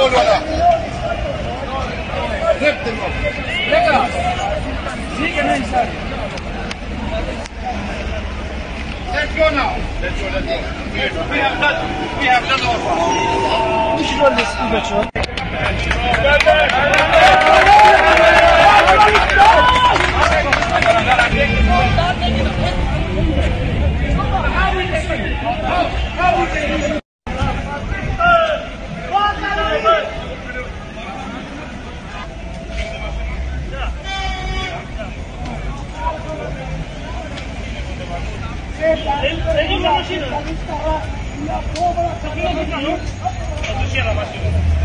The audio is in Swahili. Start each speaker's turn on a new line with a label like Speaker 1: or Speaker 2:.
Speaker 1: golul ăla. Drept în gol.
Speaker 2: Pleca! Zic că nu-i sare.
Speaker 1: Let's go now. Let's go, let's go. We have done our part.
Speaker 2: Which role is Pugachev?
Speaker 3: Seguim la mașină! Aduce la mașină!